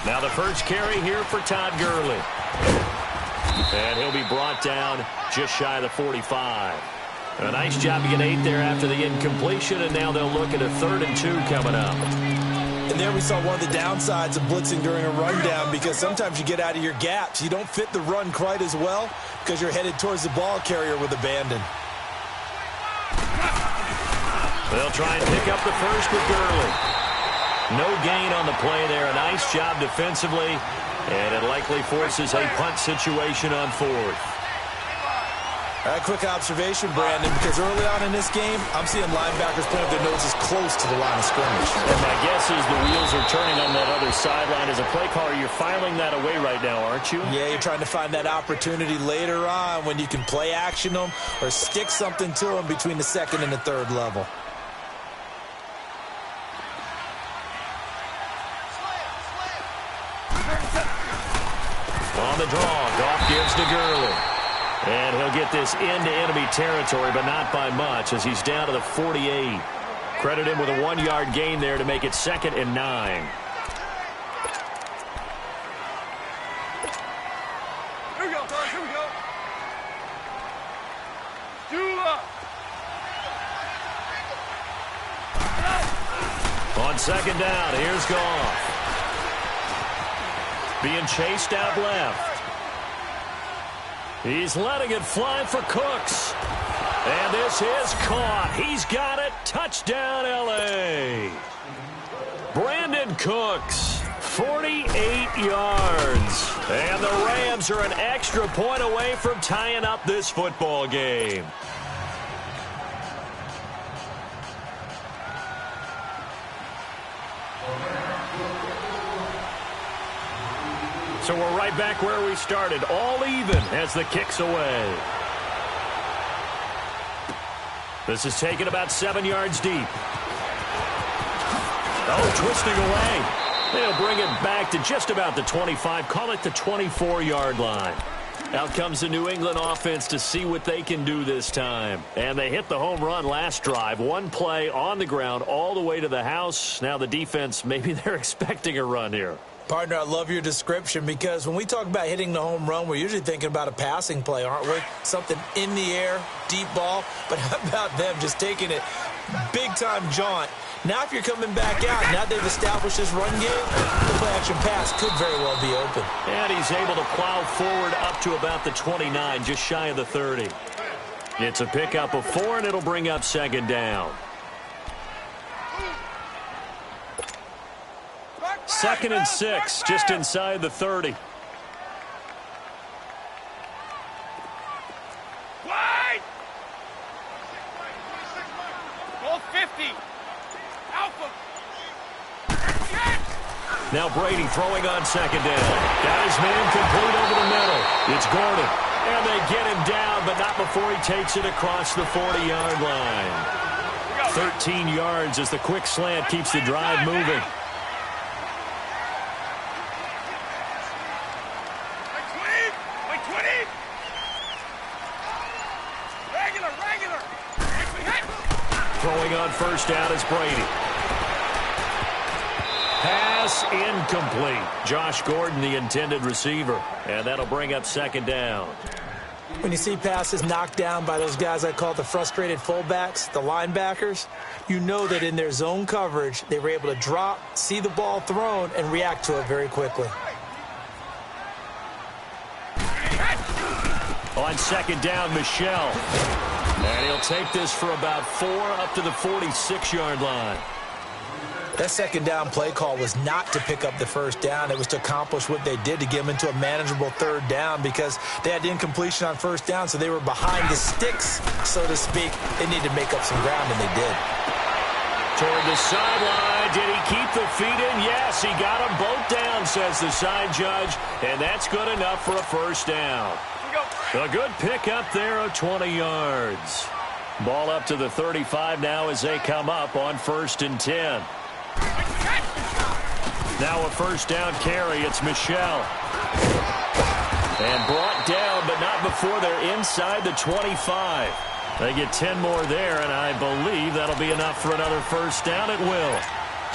Now the first carry here for Todd Gurley. And he'll be brought down just shy of the 45. A nice job to get 8 there after the incompletion, and now they'll look at a 3rd and 2 coming up. And there we saw one of the downsides of blitzing during a rundown, because sometimes you get out of your gaps. You don't fit the run quite as well because you're headed towards the ball carrier with abandon. They'll try and pick up the first with Gurley. No gain on the play there. A nice job defensively, and it likely forces a punt situation on 4th. A quick observation, Brandon, because early on in this game, I'm seeing linebackers putting their noses close to the line of scrimmage. And my guess is the wheels are turning on that other sideline. As a play caller, you're filing that away right now, aren't you? Yeah, you're trying to find that opportunity later on when you can play action them or stick something to them between the 2nd and the 3rd level. On the draw, Goff gives to Gurley. And he'll get this into enemy territory, but not by much, as he's down to the 48. Credit him with a 1-yard gain there to make it 2nd and 9. Here we go, Don. Here we go. Dula. On 2nd down, here's Goff. Being chased out left. He's letting it fly for Cooks. And this is caught. He's got it. Touchdown, L.A. Brandon Cooks, 48 yards. And the Rams are an extra point away from tying up this football game. So we're right back where we started, all even as the kick's away. This is taken about 7 yards deep. Oh, twisting away. They'll bring it back to just about the 25, call it the 24-yard line. Out comes the New England offense to see what they can do this time. And they hit the home run last drive. One play on the ground all the way to the house. Now the defense, maybe they're expecting a run here. Partner, I love your description, because when we talk about hitting the home run, we're usually thinking about a passing play, aren't we? Something in the air, deep ball. But how about them just taking it big-time jaunt? Now if you're coming back out, now they've established this run game, the play-action pass could very well be open. And he's able to plow forward up to about the 29, just shy of the 30. It's a pickup of 4, and it'll bring up 2nd down. 2nd and 6, just inside the 30. Wide. Goal 50. Alpha. Now Brady throwing on 2nd down. Got his man complete over the middle. It's Gordon. And they get him down, but not before he takes it across the 40-yard line. 13 yards as the quick slant keeps the drive moving. Throwing on 1st down is Brady. Pass incomplete. Josh Gordon, the intended receiver. And that'll bring up 2nd down. When you see passes knocked down by those guys I call the frustrated fullbacks, the linebackers, you know that in their zone coverage, they were able to drop, see the ball thrown, and react to it very quickly. On 2nd down, Michelle. And he'll take this for about 4 up to the 46-yard line. That 2nd down play call was not to pick up the 1st down. It was to accomplish what they did, to get them into a manageable 3rd down, because they had incompletion on 1st down, so they were behind the sticks, so to speak. They needed to make up some ground, and they did. Toward the sideline. Did he keep the feet in? Yes, he got them both down, says the side judge, and that's good enough for a 1st down. A good pick up there of 20 yards. Ball up to the 35 now as they come up on 1st and 10. Now a 1st down carry. It's Michelle. And brought down, but not before they're inside the 25. They get 10 more there, and I believe that'll be enough for another 1st down. It will.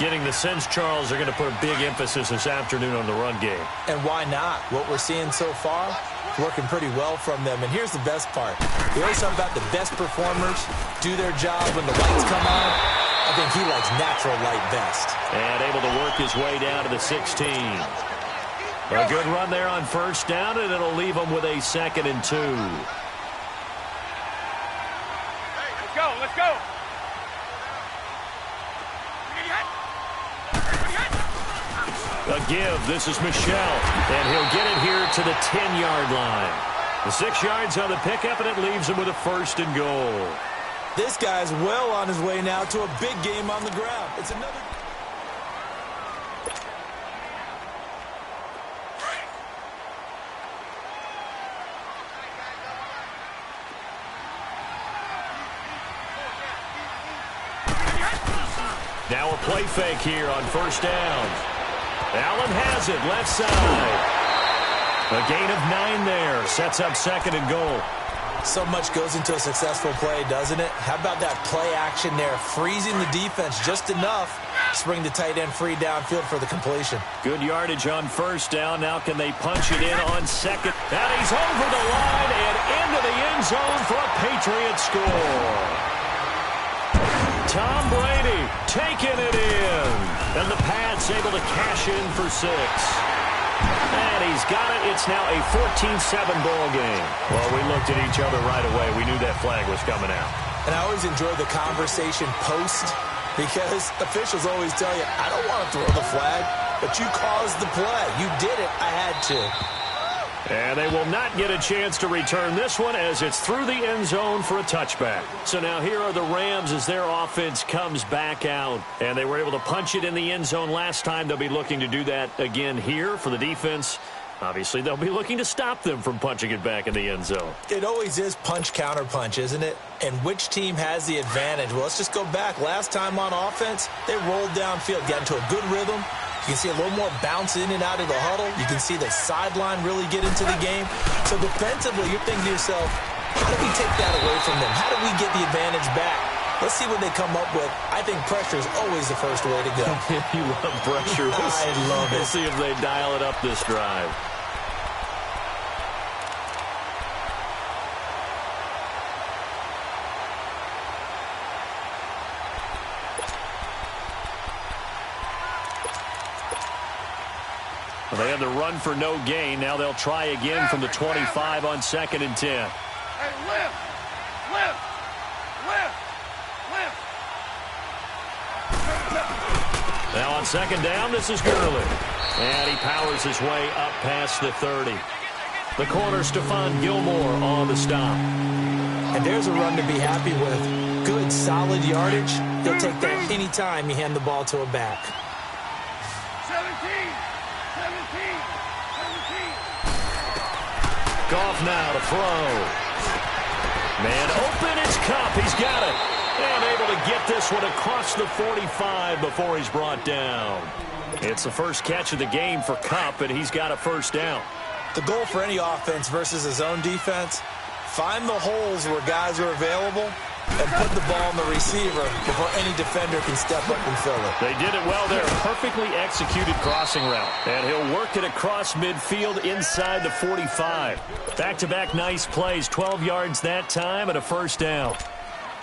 Getting the sense, Charles, they're going to put a big emphasis this afternoon on the run game. And why not? What we're seeing so far is working pretty well from them. And here's the best part. We always talk about the best performers do their job when the lights come on. I think he likes natural light best. And able to work his way down to the 16. A good run there on first down, and it'll leave him with a 2nd and 2. Let's go, let's go. A give. This is Michelle, and he'll get it here to the 10-yard line. The 6 yards on the pickup, and it leaves him with a 1st and goal. This guy's well on his way now to a big game on the ground. It's another... Now a play fake here on first down. Allen has it, left side. A gain of 9 there. Sets up 2nd and goal. So much goes into a successful play, doesn't it? How about that play action there? Freezing the defense just enough to bring the tight end free downfield for the completion. Good yardage on first down. Now can they punch it in on 2nd? And he's over the line and into the end zone for a Patriot score. Tom Brady taking it in. And the Pats able to cash in for 6. And he's got it. It's now a 14-7 ball game. Well, we looked at each other right away. We knew that flag was coming out. And I always enjoy the conversation post because officials always tell you, I don't want to throw the flag, but you caused the play. You did it. I had to. And they will not get a chance to return this one as it's through the end zone for a touchback. So now here are the Rams as their offense comes back out. And they were able to punch it in the end zone last time. They'll be looking to do that again here for the defense. Obviously, they'll be looking to stop them from punching it back in the end zone. It always is punch, counter punch, isn't it? And which team has the advantage? Well, let's just go back. Last time on offense, they rolled downfield, got into a good rhythm. You can see a little more bounce in and out of the huddle. You can see the sideline really get into the game. So defensively, you're thinking to yourself, how do we take that away from them? How do we get the advantage back? Let's see what they come up with. I think pressure is always the first way to go. You love pressure. I love it. We'll see if they dial it up this drive. They had the run for no gain. Now they'll try again from the 25 on 2nd and 10. Hey, lift, lift, lift, lift. Now on 2nd down, this is Gurley. And he powers his way up past the 30. The corner, Stephon Gilmore on the stop. And there's a run to be happy with. Good, solid yardage. They'll take that anytime you hand the ball to a back. 17. Goff now to throw. Man open, it's Kupp. He's got it. And able to get this one across the 45 before he's brought down. It's the first catch of the game for Kupp, and he's got a first down. The goal for any offense versus his own defense, find the holes where guys are available and put the ball on the receiver before any defender can step up and fill it. They did it well there. Perfectly executed crossing route. And he'll work it across midfield inside the 45. Back-to-back nice plays. 12 yards that time and a first down.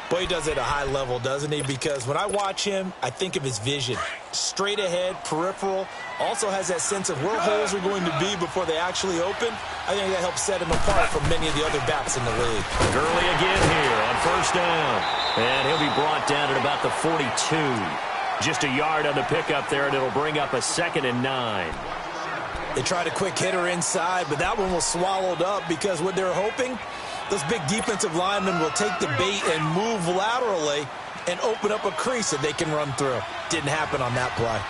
Boy, he does it at a high level, doesn't he? Because when I watch him, I think of his vision. Straight ahead, peripheral. Also has that sense of where holes are going to be before they actually open. I think that helps set him apart from many of the other backs in the league. Gurley again here on first down. And he'll be brought down at about the 42. Just a yard on the pickup there, and it'll bring up a 2nd and 9. They tried a quick hitter inside, but that one was swallowed up because what they're hoping, those big defensive linemen will take the bait and move laterally and open up a crease that they can run through. Didn't happen on that play.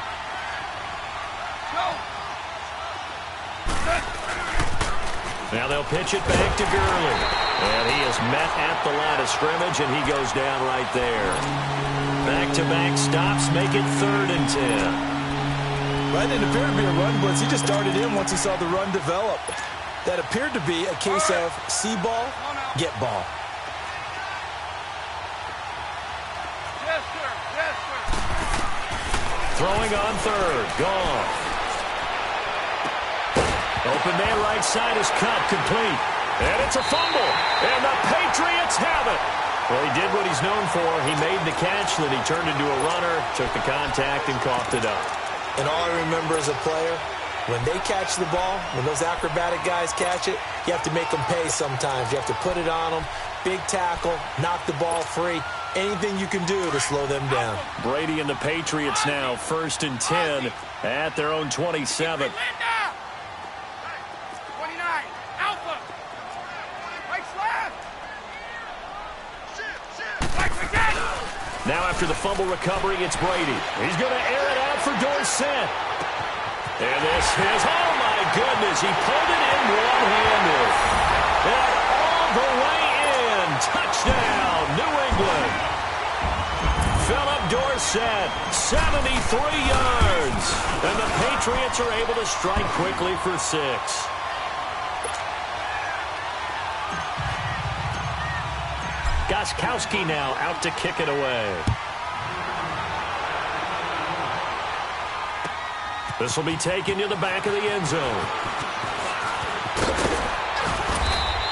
Now they'll pitch it back to Gurley. And he is met at the line of scrimmage, and he goes down right there. Back-to-back stops make it 3rd and 10. Right, it appeared to be a run blitz. He just started in once he saw the run develop. That appeared to be a case of see ball, get ball. Yes, sir. Yes, sir. throwing on third. Gone. Open man right side is caught, complete. And it's a fumble. And the Patriots have it. Well, he did what he's known for. He made the catch, then he turned into a runner, took the contact, and coughed it up. And all I remember as a player, when they catch the ball, when those acrobatic guys catch it, you have to make them pay sometimes. You have to put it on them. Big tackle, knock the ball free. Anything you can do to slow them down. Brady and the Patriots now, 1st and 10 at their own 27. 29, Alpha. Right slap. Now after the fumble recovery, it's Brady. He's going to air it out for Dorsett. And this is, oh my goodness, he pulled it in one-handed. And all the way in, touchdown, New England. Philip Dorsett, 73 yards. And the Patriots are able to strike quickly for 6. Gostkowski now out to kick it away. This will be taken to the back of the end zone.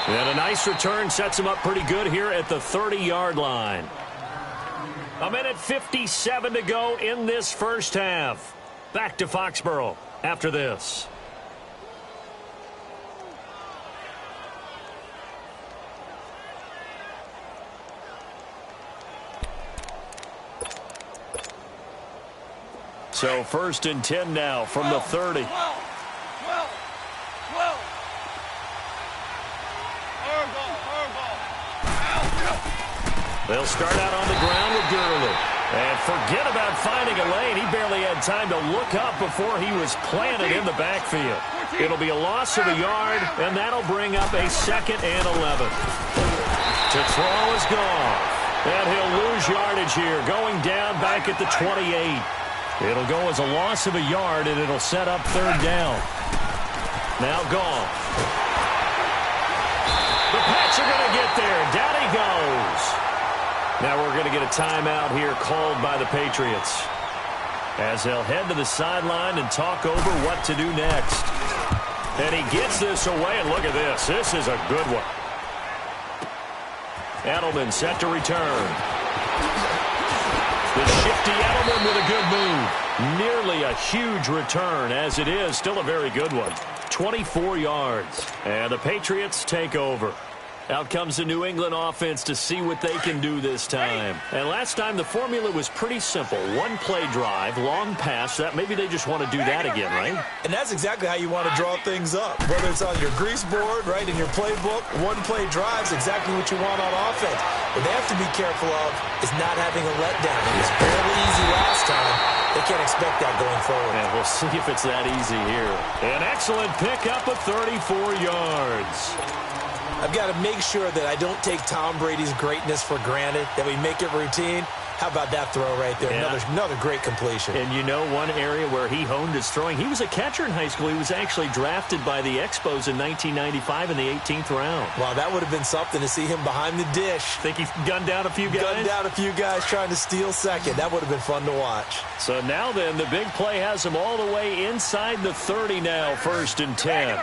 And a nice return sets him up pretty good here at the 30-yard line. 1:57 to go in this first half. Back to Foxborough after this. So 1st and 10 now from the 30. They'll start out on the ground with Gurley. And forget about finding a lane. He barely had time to look up before he was planted in the backfield. It'll be a loss of a yard, and that'll bring up a 2nd and 11. To throw is gone. And he'll lose yardage here, going down back at the 28. It'll go as a loss of a yard, and it'll set up 3rd down. Now gone. The Pats are going to get there. Down he goes. Now we're going to get a timeout here called by the Patriots, as they'll head to the sideline and talk over what to do next. And he gets this away, and look at this. This is a good one. Edelman set to return. The shifty Edelman with a good move. Nearly a huge return, as it is still a very good one. 24 yards. And the Patriots take over. Out comes the New England offense to see what they can do this time. And last time the formula was pretty simple. One play drive, long pass. That maybe they just want to do that again, right? And that's exactly how you want to draw things up. Whether it's on your grease board, right, in your playbook, one play drive is exactly what you want on offense. What they have to be careful of is not having a letdown. It was fairly easy last time. They can't expect that going forward. And we'll see if it's that easy here. An excellent pickup of 34 yards. I've got to make sure that I don't take Tom Brady's greatness for granted, that we make it routine. How about that throw right there? Yeah. Another great completion. And you know one area where he honed his throwing? He was a catcher in high school. He was actually drafted by the Expos in 1995 in the 18th round. Wow, that would have been something to see him behind the dish. Think he gunned down a few guys? Gunned down a few guys trying to steal second. That would have been fun to watch. So now then, the big play has him all the way inside the 30 now, 1st and 10.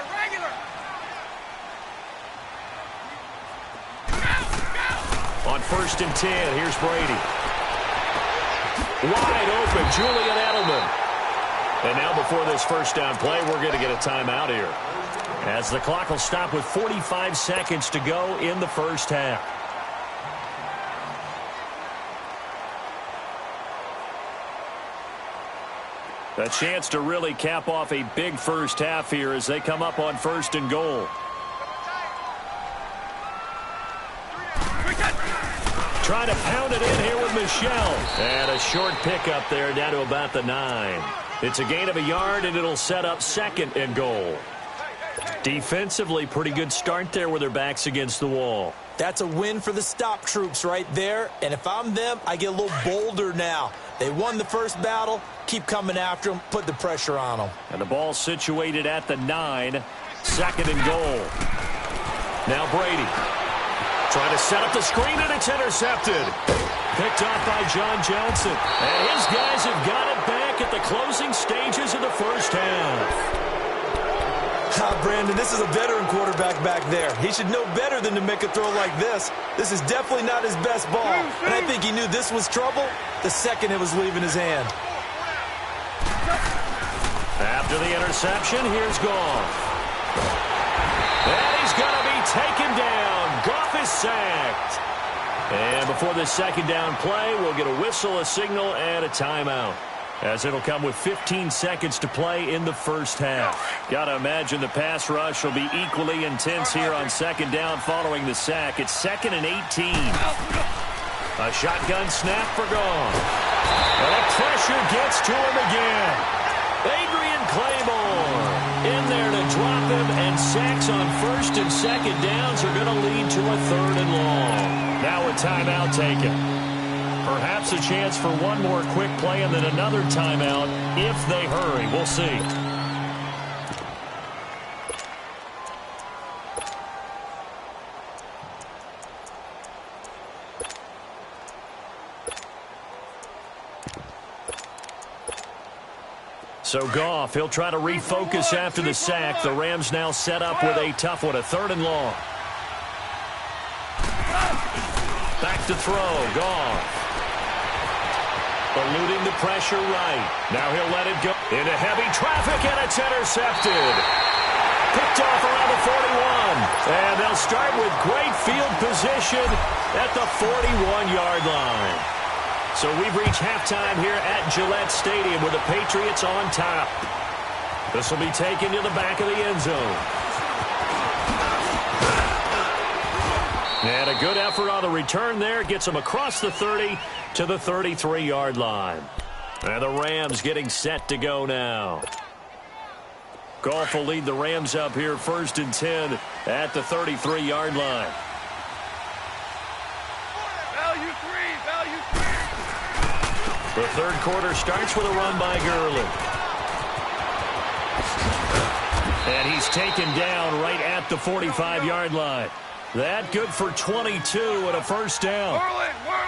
On 1st and 10, here's Brady. Wide open, Julian Edelman. And now before this first down play, we're going to get a timeout here, as the clock will stop with 45 seconds to go in the first half. A chance to really cap off a big first half here as they come up on 1st and goal. Trying to pound it in here with Michel. And a short pickup there down to about the 9. It's a gain of a yard, and it'll set up 2nd and goal. Defensively, pretty good start there with their backs against the wall. That's a win for the stop troops right there. And if I'm them, I get a little bolder now. They won the first battle. Keep coming after them. Put the pressure on them. And the ball situated at the 9. 2nd and goal. Now Brady. Trying to set up the screen, and it's intercepted. Picked off by John Johnson. And his guys have got it back back at the closing stages of the first half. Brandon, this is a veteran quarterback back there. He should know better than to make a throw like this. This is definitely not his best ball. And I think he knew this was trouble the second it was leaving his hand. After the interception, here's Goff. And he's going to be taken down. Goff is sacked. And before this second down play, we'll get a whistle, a signal, and a timeout, as it'll come with 15 seconds to play in the first half. Got to imagine the pass rush will be equally intense here on second down following the sack. It's 2nd and 18. A shotgun snap for Goff. And the pressure gets to him again. Adrian Claymore in there to drop him, and sacks on first and second downs are going to lead to a 3rd and long. Now a timeout taken. Perhaps a chance for one more quick play and then another timeout if they hurry. We'll see. So Goff, he'll try to refocus after the sack. The Rams now set up with a tough one, a 3rd and long. Back to throw, Goff. Eluding the pressure right. Now he'll let it go into heavy traffic, and it's intercepted. Picked off around the 41. And they'll start with great field position at the 41-yard line. So we've reached halftime here at Gillette Stadium with the Patriots on top. This will be taken to the back of the end zone. And a good effort on the return there. Gets them across the 30 to the 33-yard line. And the Rams getting set to go now. Goff will lead the Rams up here 1st and 10 at the 33-yard line. Value three. The third quarter starts with a run by Gurley. And he's taken down right at the 45-yard line. That good for 22 and a first down.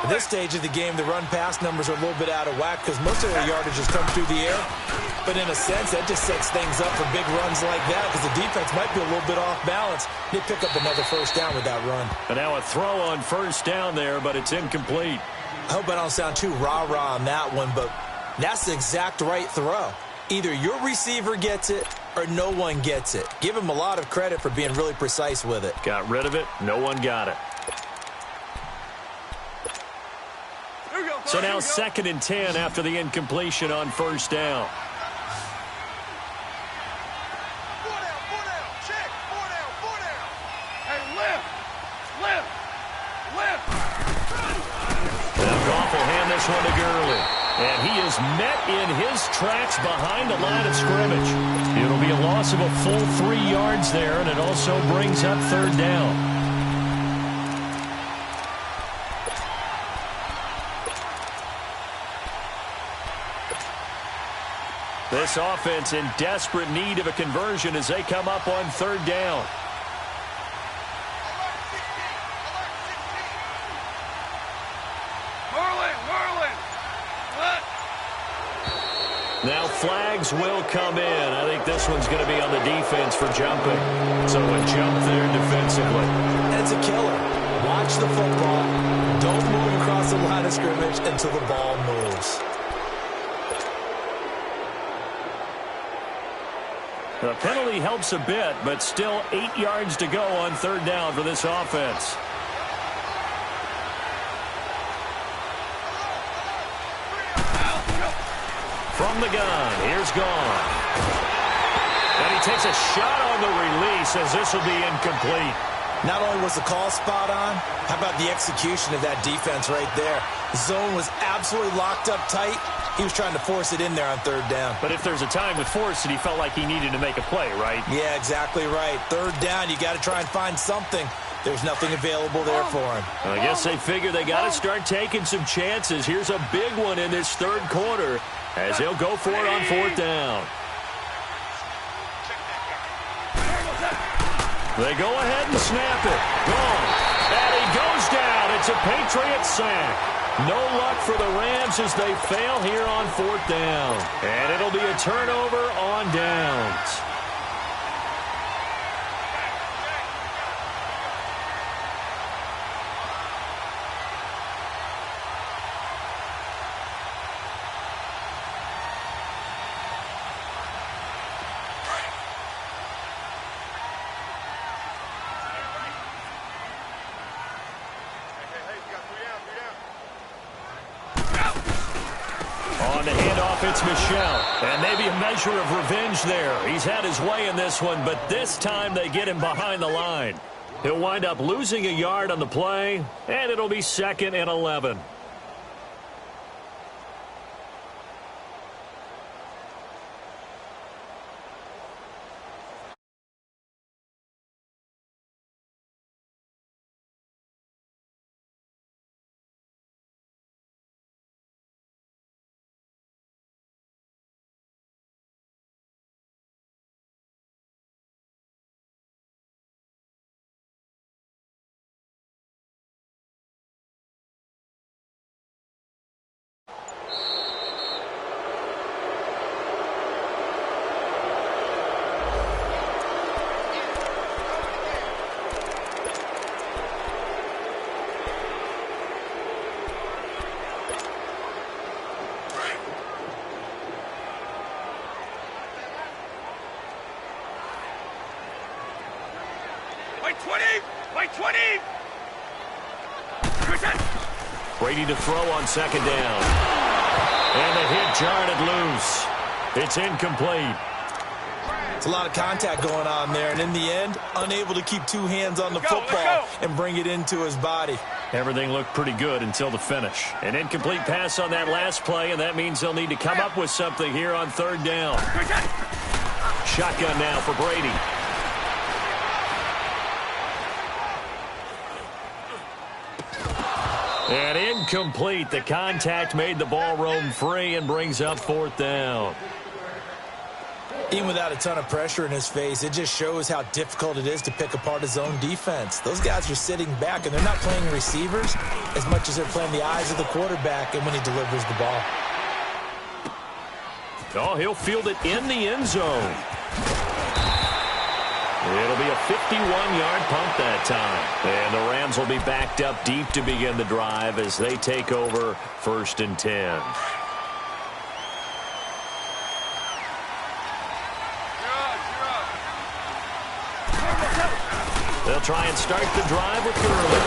At this stage of the game, the run-pass numbers are a little bit out of whack because most of their yardage has come through the air. But in a sense, that just sets things up for big runs like that because the defense might be a little bit off balance. They pick up another first down with that run. And now a throw on first down there, but it's incomplete. I hope I don't sound too rah-rah on that one, but that's the exact right throw. Either your receiver gets it or no one gets it. Give him a lot of credit for being really precise with it. Got rid of it. No one got it. So now 2nd and 10 after the incompletion on first down. Now Goff will hand this one to Gurley. And he is met in his tracks behind the line of scrimmage. It'll be a loss of a full 3 yards there, and it also brings up 3rd down. This offense in desperate need of a conversion as they come up on 3rd down. Now flags will come in. I think this one's going to be on the defense for jumping. So a jump there defensively. And it's a killer. Watch the football. Don't move across the line of scrimmage until the ball moves. The penalty helps a bit, but still 8 yards to go on 3rd down for this offense. From the gun, here's Goff. And he takes a shot on the release as this will be incomplete. Not only was the call spot on, how about the execution of that defense right there? The zone was absolutely locked up tight. He was trying to force it in there on 3rd down. But if there's a time to force it, he felt like he needed to make a play, right? Yeah, exactly right. 3rd down, you got to try and find something. There's nothing available there for him. I guess they figure they got to start taking some chances. Here's a big one in this 3rd quarter as he'll go for it on 4th down. They go ahead and snap it. Gone. And he goes down. It's a Patriot sack. No luck for the Rams as they fail here on 4th down. And it'll be a turnover on downs. On the handoff, it's Michel. And maybe a measure of revenge there. He's had his way in this one, but this time they get him behind the line. He'll wind up losing a yard on the play, and it'll be 2nd and 11. Brady to throw on 2nd down. And the hit jarred it loose. It's incomplete. It's a lot of contact going on there, and in the end, unable to keep two hands on the football and bring it into his body. Everything looked pretty good until the finish. An incomplete pass on that last play, and that means they'll need to come up with something here on 3rd down. Shotgun now for Brady. And incomplete. The contact made the ball roam free and brings up 4th down. Even without a ton of pressure in his face, it just shows how difficult it is to pick apart his own defense. Those guys are sitting back, and they're not playing receivers as much as they're playing the eyes of the quarterback and when he delivers the ball. Oh, he'll field it in the end zone. It'll be a 51-yard punt that time. And the Rams will be backed up deep to begin the drive as they take over 1st and 10. They'll try and start the drive with Gurley.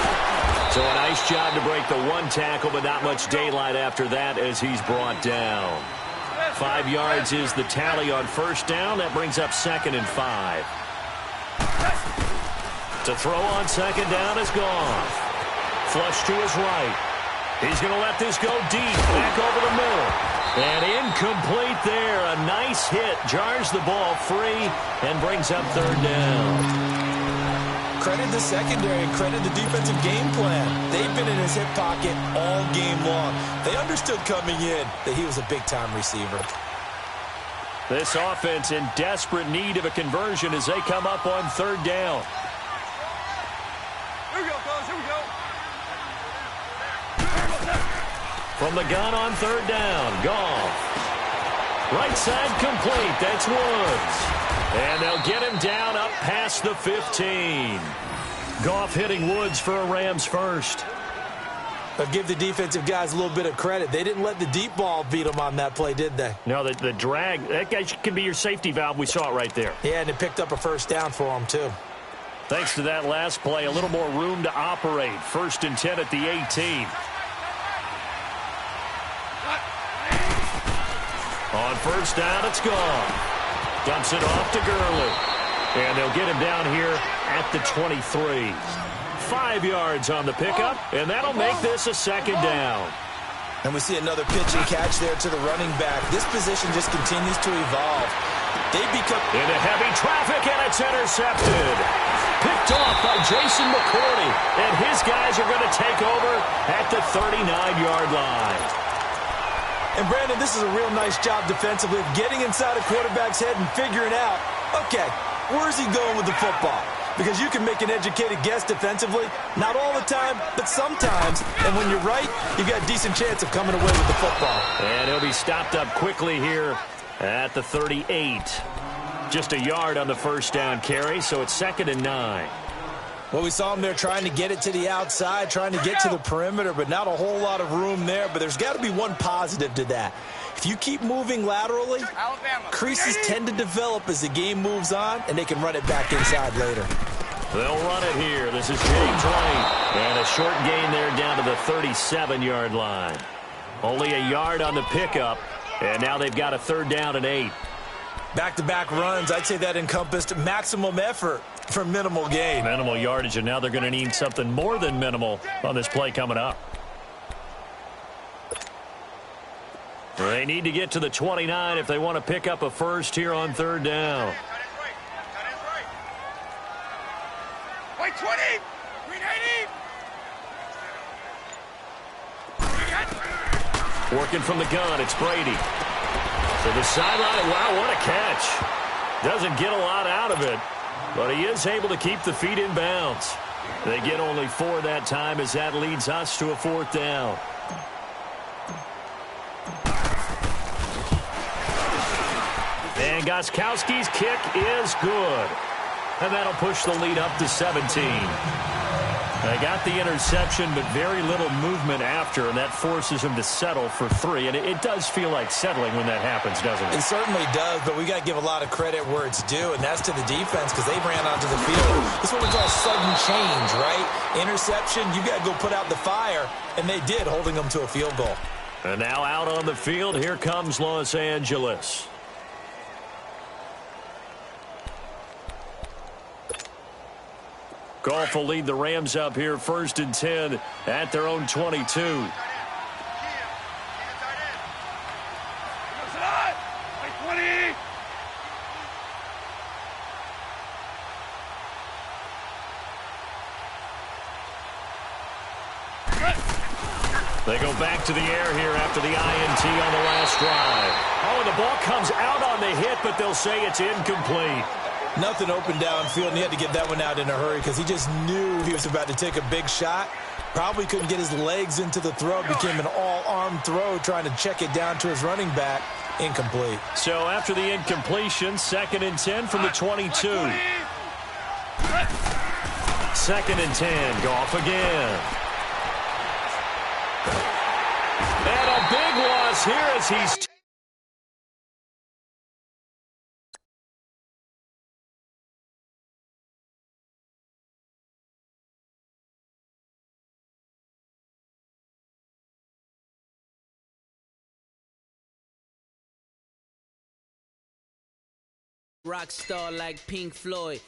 So a nice job to break the one tackle, but not much daylight after that as he's brought down. 5 yards is the tally on 1st down. That brings up 2nd and 5. To throw on 2nd down is Goff. Flush to his right. He's going to let this go deep. Back over the middle. And incomplete there. A nice hit. Jars the ball free and brings up 3rd down. Credit the secondary and credit the defensive game plan. They've been in his hip pocket all game long. They understood coming in that he was a big-time receiver. This offense in desperate need of a conversion as they come up on 3rd down. Here we go, fellas. Here we go. From the gun on 3rd down, Goff. Right side complete. That's Woods. And they'll get him down up past the 15. Goff hitting Woods for a Rams first. But give the defensive guys a little bit of credit. They didn't let the deep ball beat them on that play, did they? No, the drag, that guy can be your safety valve. We saw it right there. Yeah, and it picked up a 1st down for him, too. Thanks to that last play, a little more room to operate. 1st and 10 at the 18. On 1st down, it's Goff. Dumps it off to Gurley. And they'll get him down here at the 23. 5 yards on the pickup, and that'll make this a 2nd down. And we see another pitch and catch there to the running back. This position just continues to evolve. They become into heavy traffic, and it's intercepted. Picked off by Jason McCourty, and his guys are going to take over at the 39-yard line. And, Brandon, this is a real nice job defensively of getting inside a quarterback's head and figuring out, okay, where's he going with the football? because you can make an educated guess defensively. Not all the time, but sometimes. And when you're right, you've got a decent chance of coming away with the football. And he'll be stopped up quickly here at the 38. Just a yard on the first down carry, so it's 2nd and 9. Well, we saw him there trying to get it to the outside, trying to get to the perimeter, but not a whole lot of room there. But there's got to be one positive to that. If you keep moving laterally, creases tend to develop as the game moves on, and they can run it back inside later. They'll run it here. This is James White. And a short gain there down to the 37-yard line. Only a yard on the pickup, and now they've got a 3rd down and 8. Back-to-back runs, I'd say that encompassed maximum effort for minimal gain. Minimal yardage, and now they're going to need something more than minimal on this play coming up. They need to get to the 29 if they want to pick up a first here on 3rd down. White 20! Green 80! Working from the gun, it's Brady. To the sideline. Wow, what a catch. Doesn't get a lot out of it, but he is able to keep the feet in bounds. They get only 4 that time as that leads us to a 4th down. And Gostkowski's kick is good. And that'll push the lead up to 17. They got the interception, but very little movement after, and that forces him to settle for 3. And it does feel like settling when that happens, doesn't it? It certainly does, but we got to give a lot of credit where it's due, and that's to the defense because they ran onto the field. This is what we call sudden change, right? Interception, you got to go put out the fire, and they did, holding them to a field goal. And now out on the field, here comes Los Angeles. Goff will lead the Rams up here 1st and 10 at their own 22. They go back to the air here after the INT on the last drive. Oh, and the ball comes out on the hit, but they'll say it's incomplete. Nothing open downfield, and he had to get that one out in a hurry because he just knew he was about to take a big shot. Probably couldn't get his legs into the throw. Became an all-arm throw trying to check it down to his running back. Incomplete. So after the incompletion, 2nd and 10 from the 22. 2nd and 10, Goff again. And a big loss here as he's... Rock star like Pink Floyd.